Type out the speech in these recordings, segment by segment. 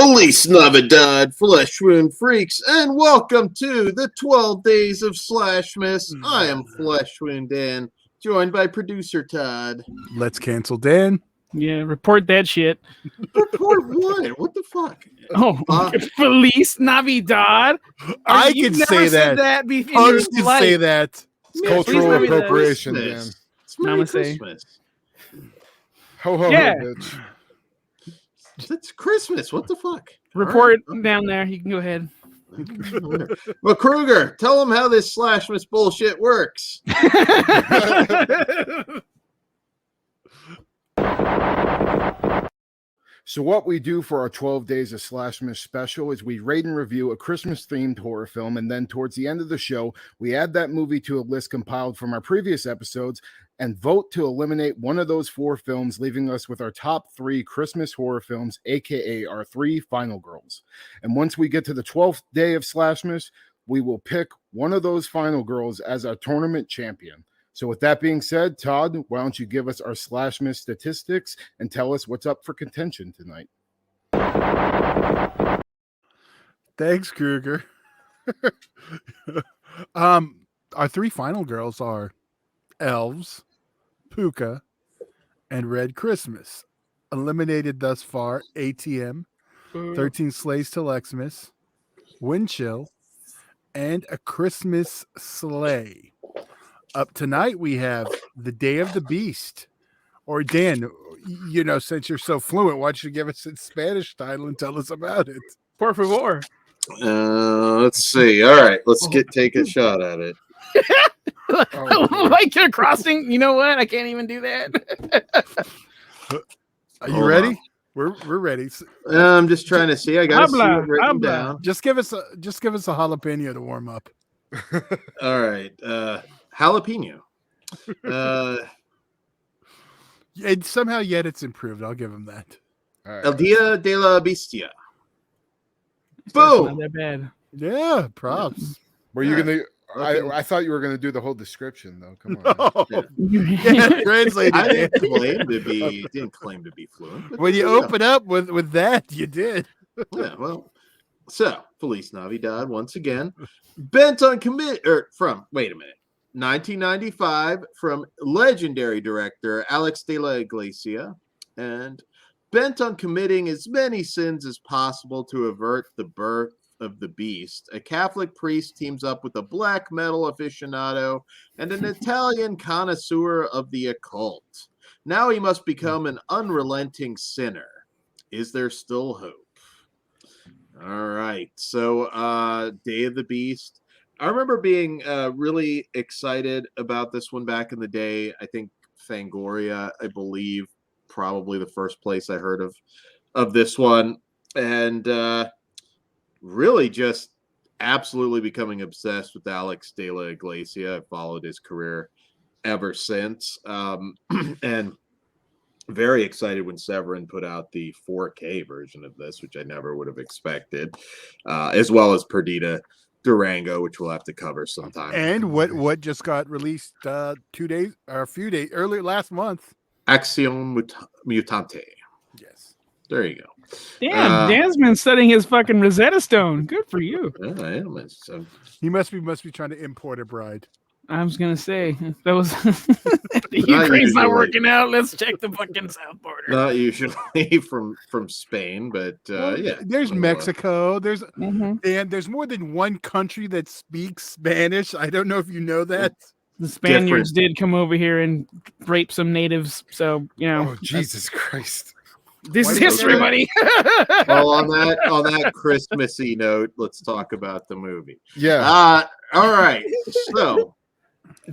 Feliz Navidad, Flesh Wound Freaks, and welcome to the 12 Days of Slashmas. I am Flesh Wound Dan, joined by producer Todd. Let's cancel Dan. Yeah, report that shit. Report what? What the fuck? Oh, Feliz Navidad. I can say that. Punch can say that. It's cultural appropriation, Dan. It's Merry Christmas. Ho, ho, Yeah. ho, bitch. It's Christmas. What the fuck? Report down there. You can go ahead. Well, Kruger, tell them how this Slashmas bullshit works. So what we do for our 12 Days of Slashmas special is we rate and review a Christmas-themed horror film, and then towards the end of the show, we add that movie to a list compiled from our previous episodes and vote to eliminate one of those four films, leaving us with our top 3 Christmas horror films, aka our 3 final girls. And once we get to the 12th day of Slashmas, we will pick one of those final girls as our tournament champion. So with that being said, Todd, why don't you give us our Slashmas statistics and tell us what's up for contention tonight? Thanks, Kruger. Our 3 final girls are Elves, Puka, and Red Christmas. Eliminated thus far, ATM, 13 Slays to Lexmas, Windchill, and A Christmas Sleigh. Up tonight, we have The Day of the Beast. Or Dan, you know, since you're so fluent, why don't you give us its Spanish title and tell us about it? Por favor. Let's see. All right, let's take a shot at it. Like you're crossing. You know what? I can't even do that. Are you ready? We're ready. I'm just trying to see. I got to see it written down. Just give us a jalapeno to warm up. All right. Jalapeno. And somehow yet it's improved. I'll give him that. Right. El Dia de la Bestia. That's Boom. not that bad. Yeah, props. Were you gonna? Okay. I thought you were gonna do the whole description though. Come on. No. Yeah. Translated. I didn't claim to be fluent. When you open up with that, you did. Yeah, well, so Feliz Navidad once again. Bent on wait a minute. 1995 from legendary director Alex de la Iglesia, and bent on committing as many sins as possible to avert the birth of the beast, a Catholic priest teams up with a black metal aficionado and an Italian connoisseur of the occult. Now he must become an unrelenting sinner. Is there still hope? All right, so Day of the Beast. I remember being really excited about this one back in the day. I think Fangoria, I believe, probably the first place I heard of this one. And really just absolutely becoming obsessed with Alex de la Iglesia. I've followed his career ever since. And very excited when Severin put out the 4K version of this, which I never would have expected, as well as Perdita Durango, which we'll have to cover sometime. And what just got released 2 days or a few days earlier last month? Acción Mutante. Yes. There you go. Damn, Dan's been studying his fucking Rosetta Stone. Good for you. Yeah, I am. So, He must be trying to import a bride. I was gonna say that was the Ukraine's not usually. working out. Let's check the fucking south border. not usually from Spain, but yeah. There's Mexico. There's Mhm. and there's more than one country that speaks Spanish. I don't know if you know that. The Spaniards did come over here and rape some natives, so you know. Oh Jesus Christ! This is history, buddy. Well, on that Christmassy note, let's talk about the movie. Yeah. All right. So,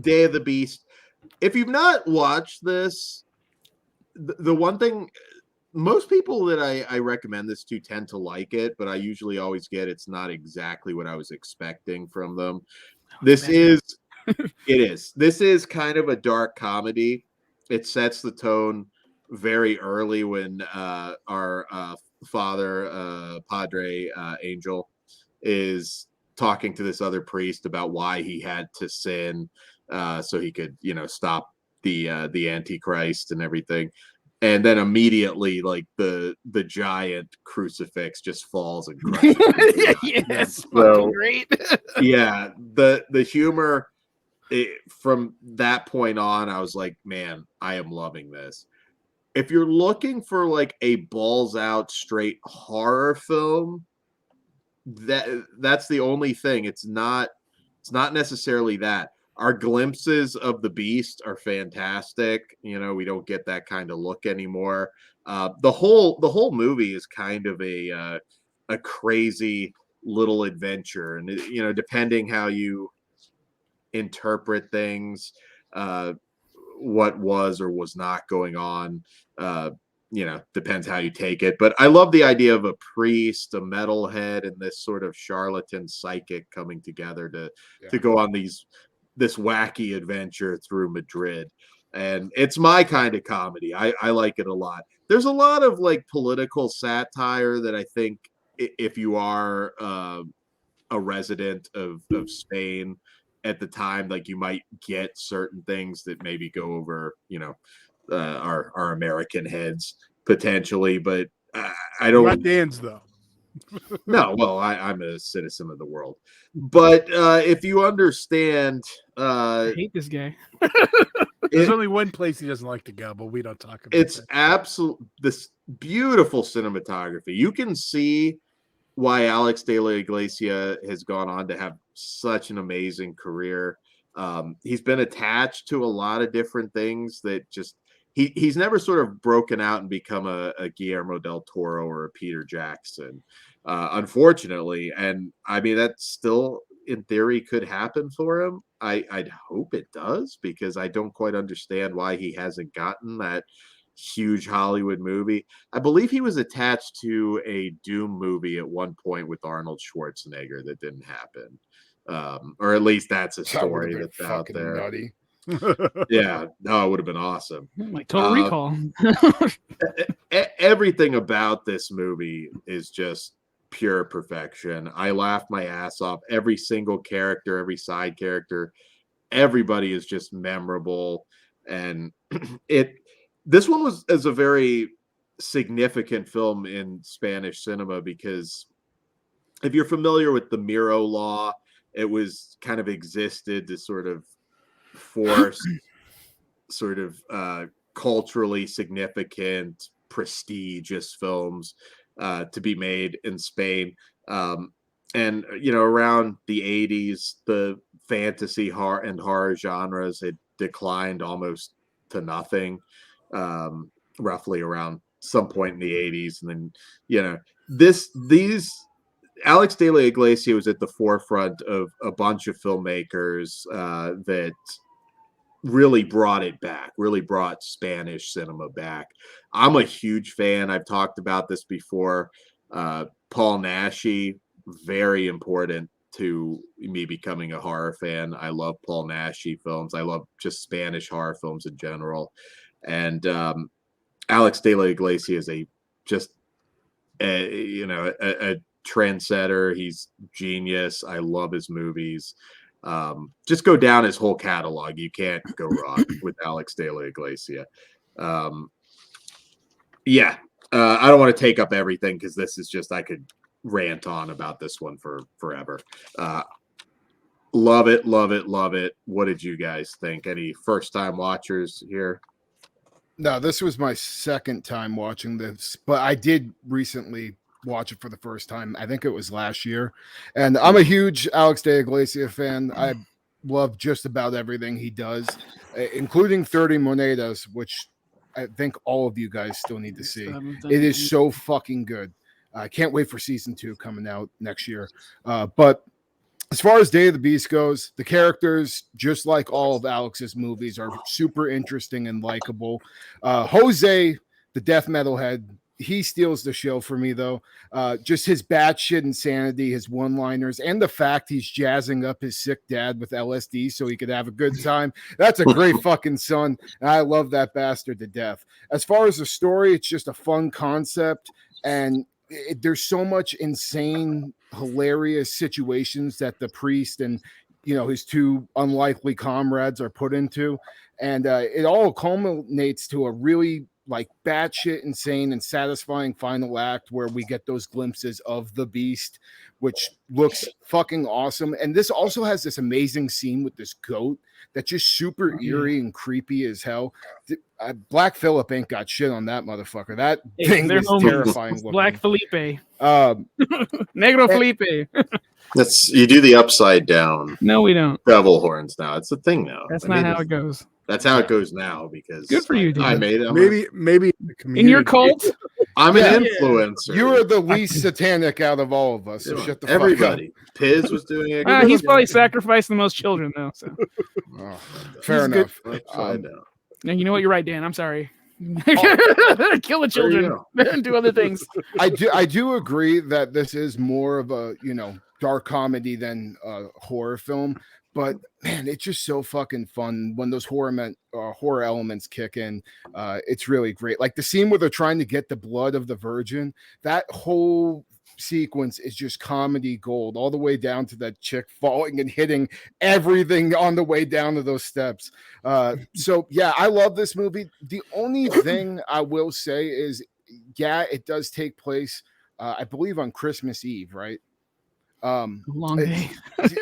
Day of the Beast. If you've not watched this, the one thing most people that I recommend this to tend to like it, but I usually always get it's not exactly what I was expecting from them. This is kind of a dark comedy. It sets the tone very early when our father, Padre Angel, is talking to this other priest about why he had to sin so he could, stop the Antichrist and everything. and then immediately like the giant crucifix just falls and crushes him. Yes, So, fucking great. yeah, the humor from that point on, I was like, man, I am loving this. If you're looking for like a balls out straight horror film, that's the only thing. It's not necessarily that. Our glimpses of the beast are fantastic. We don't get that kind of look anymore. The whole movie is kind of a crazy little adventure, and depending how you interpret things, uh, what was or was not going on. Depends how you take it. But I love the idea of a priest, a metalhead, and this sort of charlatan psychic coming together to go on this wacky adventure through Madrid. And it's my kind of comedy. I like it a lot. There's a lot of like political satire that I think if you are a resident of Spain at the time, like you might get certain things that maybe go over, our American heads potentially, but I don't. Not Dan's though. No, well, I'm a citizen of the world, but if you understand, I hate this guy. There's only one place he doesn't like to go, but we don't talk about it's that. absolute this beautiful cinematography. You can see why Alex de la Iglesia has gone on to have such an amazing career. He's been attached to a lot of different things that just he's never sort of broken out and become a Guillermo del Toro or a Peter Jackson, unfortunately. And I mean, that still in theory could happen for him. I'd hope it does, because I don't quite understand why he hasn't gotten that huge Hollywood movie. I believe he was attached to a Doom movie at one point with Arnold Schwarzenegger that didn't happen. Or at least that's a story that's out there. Nutty. Yeah, no, it would have been awesome. Like Total Recall. Everything about this movie is just pure perfection. I laughed my ass off. Every single character, every side character, everybody is just memorable. And this one is a very significant film in Spanish cinema, because if you're familiar with the Miro law, it was kind of existed to sort of force sort of culturally significant, prestigious films to be made in Spain. And around the 80s, the fantasy horror genres had declined almost to nothing, roughly around some point in the 80s. And then these Alex de la Iglesia was at the forefront of a bunch of filmmakers that really brought it back, really brought Spanish cinema back. I'm a huge fan. I've talked about this before. Paul Naschy, very important to me becoming a horror fan. I love Paul Naschy films. I love just Spanish horror films in general. And Alex de la Iglesia is a trendsetter. He's genius. I love his movies. Just go down his whole catalog. You can't go wrong with Alex de la Iglesia. I don't want to take up everything, because this is just, I could rant on about this one for forever. Love it, love it, love it. What did you guys think? Any first time watchers here? No, this was my second time watching this, but I did recently watch it for the first time. I think it was last year. And I'm a huge Alex de Iglesia fan. I love just about everything he does, including 30 Monedas, which I think all of you guys still need to see. It is so fucking good. I can't wait for season 2 coming out next year. But as far as Day of the Beast goes, the characters, just like all of Alex's movies, are super interesting and likable. Jose, the death metal head, he steals the show for me, though. Just his batshit insanity, his one-liners, and the fact he's jazzing up his sick dad with LSD so he could have a good time. That's a great fucking son, and I love that bastard to death. As far as the story, it's just a fun concept, and there's so much insane, hilarious situations that the priest and his 2 unlikely comrades are put into, and it all culminates to a really like batshit insane and satisfying final act where we get those glimpses of the beast, which looks fucking awesome. And this also has this amazing scene with this goat that's just super eerie and creepy as hell. Black Phillip ain't got shit on that motherfucker. That thing is terrifying looking. Black Felipe. Negro Felipe. You do the upside down. No, we don't. Devil horns now. It's a thing now. That's not how it goes. That's how it goes now because good for you, dude. I made it. Maybe in your cult. I'm an influencer. You are the least satanic out of all of us. So shut the everybody. fuck up. Piz was doing it. He's probably sacrificed the most children though. So. Fair enough. Now, you know what? You're right, Dan. I'm sorry. Kill the children and do other things. I do agree that this is more of a dark comedy than a horror film. But man, it's just so fucking fun when those horror elements kick in. It's really great. Like the scene where they're trying to get the blood of the virgin. That whole sequence is just comedy gold, all the way down to that chick falling and hitting everything on the way down to those steps. So yeah, I love this movie. The only thing I will say is, yeah, it does take place, I believe, on Christmas Eve, right? Long day.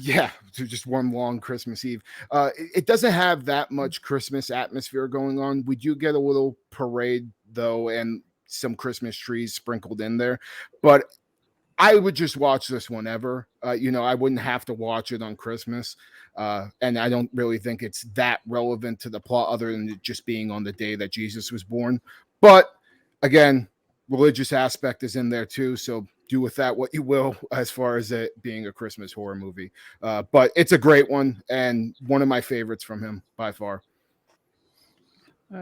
Yeah, just one long Christmas Eve. It doesn't have that much Christmas atmosphere going on. We do get a little parade though, and some Christmas trees sprinkled in there, but I would just watch this whenever. I wouldn't have to watch it on Christmas, and I don't really think it's that relevant to the plot other than it just being on the day that Jesus was born. But again, religious aspect is in there too, so do with that what you will as far as it being a Christmas horror movie. But it's a great one and one of my favorites from him by far.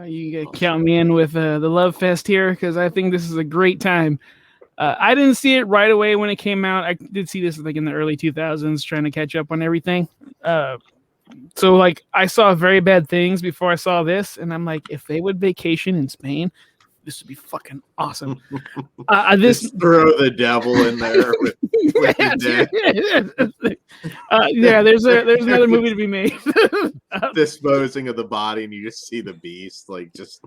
You count me in with the love fest here because I think this is a great time. I didn't see it right away when it came out. I did see this like in the early 2000s, trying to catch up on everything. So like I saw Very Bad Things before I saw this, and I'm like, if they would vacation in Spain, this would be fucking awesome. Just throw the devil in there with the yeah, there's another movie to be made. Disposing of the body, and you just see the beast like just.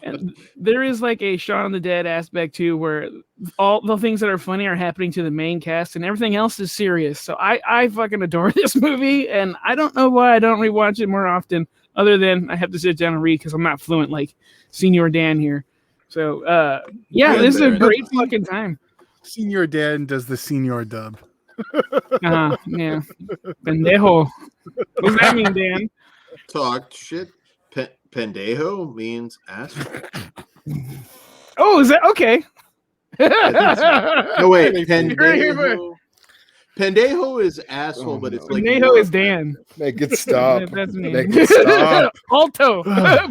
And there is like a Shaun of the Dead aspect too, where all the things that are funny are happening to the main cast, and everything else is serious. So I fucking adore this movie, and I don't know why I don't rewatch it more often, other than I have to sit down and read because I'm not fluent like Senior Dan here. So yeah, this is a great fucking time. Senior Dan does the senior dub. Yeah, pendejo. What does that mean, Dan? Talk shit. Pendejo means ass. Oh, is that okay? No wait, pendejo. Pendejo is asshole, but it's like pendejo is Dan. Make it stop. That's me. Make it stop. Alto.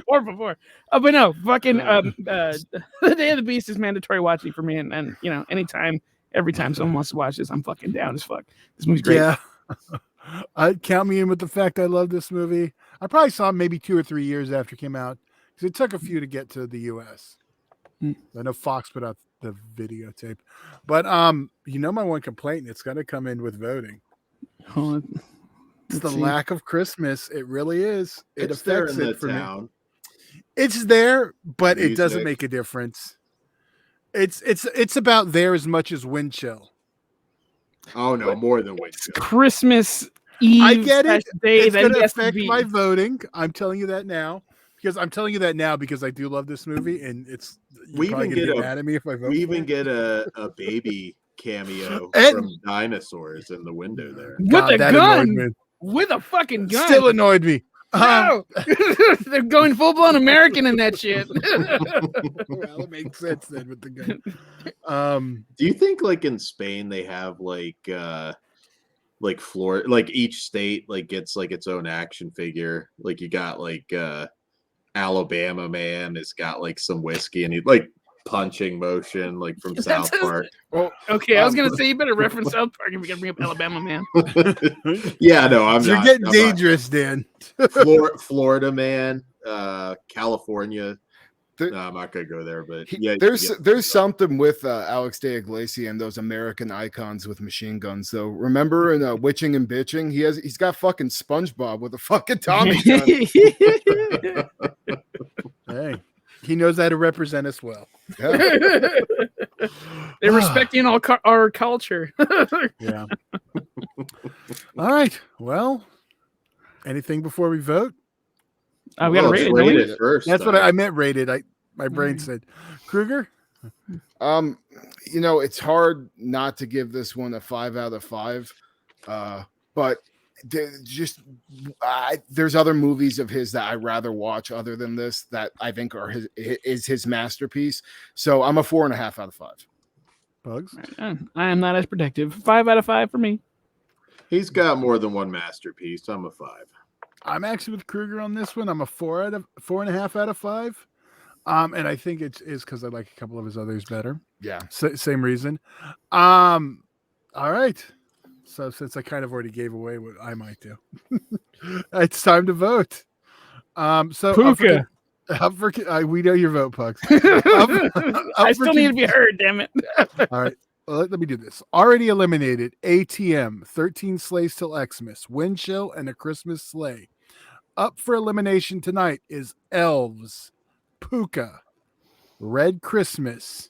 Por favor. But no, fucking the Day of the Beast is mandatory watching for me, and anytime, every time someone wants to watch this, I'm fucking down as fuck. This movie's great. Yeah. Count me in with the fact I love this movie. I probably saw it maybe 2 or 3 years after it came out because it took a few to get to the U.S. I know Fox put out the videotape, but my one complaint, it's got to come in with voting. It's the lack of Christmas. It really is. It affects it for me. It's there, but it doesn't make a difference. It's about there as much as wind chill. Oh no, more than wind chill. Christmas Eve. I get it. It's going to affect my voting. I'm telling you that now because I do love this movie, and we even get mad at me if I vote. We even get a baby cameo from dinosaurs in the window there with a gun. With a fucking gun. Still annoyed me. No, they're going full blown American in that shit. Well, it makes sense then with the gun. Do you think like in Spain they have like Florida, like each state like gets like its own action figure? Like you got like Alabama man has got like some whiskey and he like punching motion like from South Park. Well, okay, I was gonna say you better reference South Park if we gotta bring up Alabama man. Yeah, no, You're getting dangerous, Dan. Florida man, California. No, I'm not gonna go there, but yeah, there's something with Alex de Iglesia and those American icons with machine guns. So remember in Witching and Bitching, he's got fucking SpongeBob with a fucking Tommy gun. Hey. He knows how to represent us well. Yeah. They're respecting our culture. Yeah. All right. Well, anything before we vote? We got to rate it, don't rate we? it first. That's what though. I meant. Rated. My brain said Kruger. It's hard not to give this one a 5 out of 5. But there's other movies of his that I rather watch other than this that I think are his masterpiece. So I'm a 4.5 out of 5. Bugs. I am not as protective. 5 out of 5 for me. He's got more than one masterpiece. I'm a 5. I'm actually with Kruger on this one. I'm a 4.5 out of 5. And I think it is because I like a couple of his others better. Yeah. Same reason. All right. So since I kind of already gave away what I might do, it's time to vote. So Puka. We know your vote, Pugs. I still need to be heard, damn it. All right. Well, let me do this. Already eliminated ATM, 13 Sleighs Till Xmas, Wind Chill, and A Christmas Sleigh. Up for elimination tonight is Elves, Puka, Red Christmas,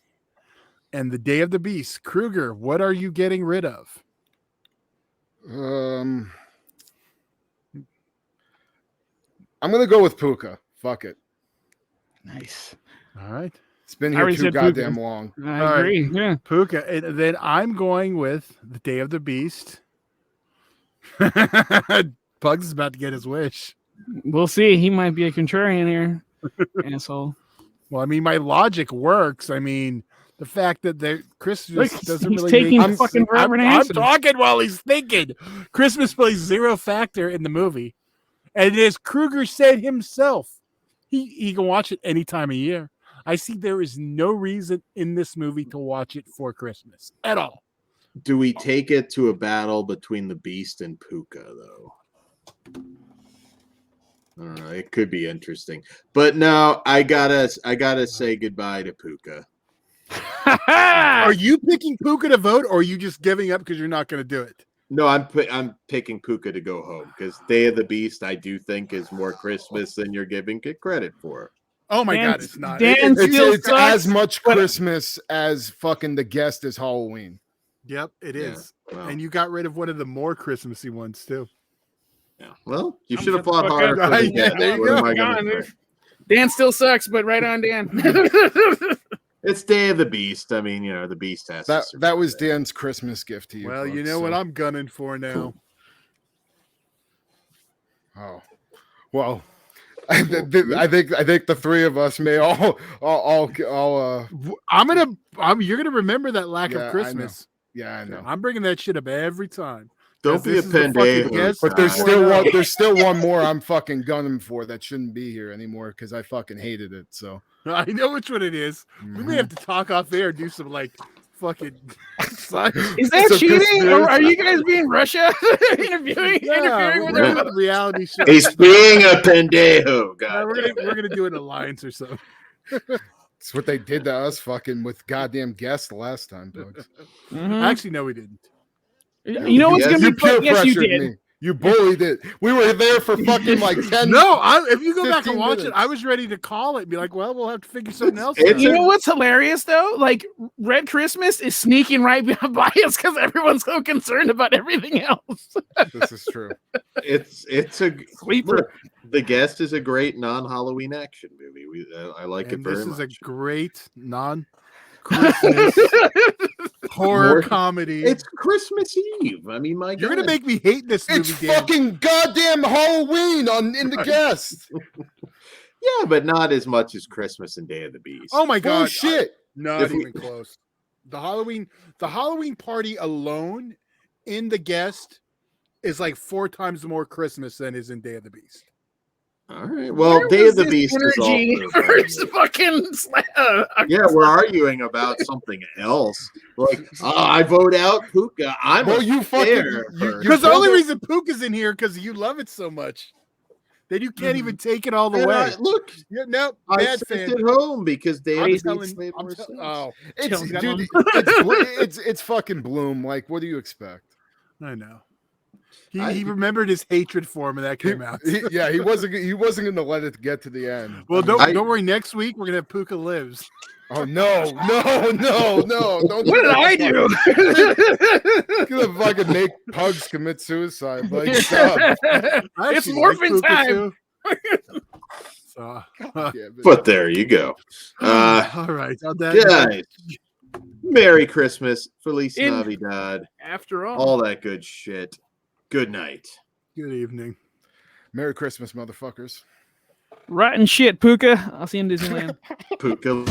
and The Day of the Beast. Kruger, what are you getting rid of? I'm gonna go with Puka. Fuck it. Nice. All right. It's been I here already too said goddamn Puka. long. I agree. Yeah. Puka. And then I'm going with The Day of the Beast. Pugs is about to get his wish. We'll see. He might be a contrarian here. Asshole. Well, I mean, my logic works. I mean, the fact that Christmas Look, doesn't he's really taking make fucking forever to I'm answer. talking while he's thinking. Christmas plays zero factor in the movie. And as Kruger said himself, he can watch it any time of year. I see there is no reason in this movie to watch it for Christmas at all. Do we take it to a battle between the Beast and Puka, though? I don't know. It could be interesting, but no, I gotta say goodbye to Puka. Are you picking Puka to vote, or are you just giving up because you're not going to do it? No, I'm picking Puka to go home because Day of the Beast I do think is more Christmas than you're giving it credit for. Oh my Dan- God, it's not. Dan still It's sucks, as much but- Christmas as fucking The Guest is Halloween. Yep, it Yeah, is. well. And you got rid of one of the more Christmassy ones too. Yeah. Well, you I'm should have shut the fought fuck harder. up. For the Yeah, Guest. there you What go. am I gonna Gone. say? Dan still sucks, but right on, Dan. It's Day of the Beast. I mean, the Beast has to That was survive. Dan's Christmas gift to you. Well, you folks, know what so- I'm gunning for now. Oh, well, I think the three of us may all You're gonna remember that lack Yeah, I of Christmas. yeah, I know. I'm bringing that shit up every time. Don't be a This is the fucking pendejo. guest. But there's God. still one more I'm fucking gunning for that shouldn't be here anymore because I fucking hated it. So I know which one it is. We may have to talk off air, do some fucking. Is that So cheating, or are you guys being Russia interviewing Yeah, with we're them? doing a reality show. He's being a pendejo, Yeah, God. we're gonna do an alliance or so. it's what they did to us fucking with goddamn guests the last time, Bugs. Mhm. Actually, no, we didn't. You know what's Yes, gonna You be fun? peer Yes, you pressured did. me. You bullied it. We were there for fucking like 10. No, if you go back 15 and watch it, minutes. I was ready to call it and be like, well, we'll have to figure something else It's out. You know what's hilarious though? Like Red Christmas is sneaking right by us because everyone's so concerned about everything else. This is true. It's a Sleeper. look, The Guest is a great non-Halloween action movie. I like it And very this is much. a great non-Christmas horror More- comedy. It's Christmas Eve. I mean, my You're God. gonna make me hate this movie. It's Dan. fucking goddamn Halloween in the guest. Yeah, but not as much as Christmas and Day of the Beast. Oh my god! Bullshit. Not If we- even close. The Halloween party alone in The Guest is like 4 times more Christmas than is in Day of the Beast. All right. Well, Where Day was of the this Beast is energy also. for fucking Yeah, we're arguing about something else. Like, I vote out Puka. I'm Well, a you fucking fair you person. Because the told only us- reason Puka's in here because you love it so much that you can't even take it all the And way. look, Yeah, no, I bad sent fan. it home because Day of I'm the telling, Beast made I'm more tell- sense. oh, It's Tell dude, me. it's fucking Bloom. Like, what do you expect? I know. He remembered his hatred for him, and that came out. He wasn't going to let it get to the end. Well, don't worry. Next week we're gonna have Puka Lives. Oh no! Don't What did I do? Gonna fucking make pugs commit suicide. Like, stop. It's morphin' time. So, But there you go. all right. Guys, Merry Christmas, Feliz In- Navidad, After all that good shit. Good night. Good evening. Merry Christmas, motherfuckers. Rotten shit, Puka. I'll see you in Disneyland. Puka.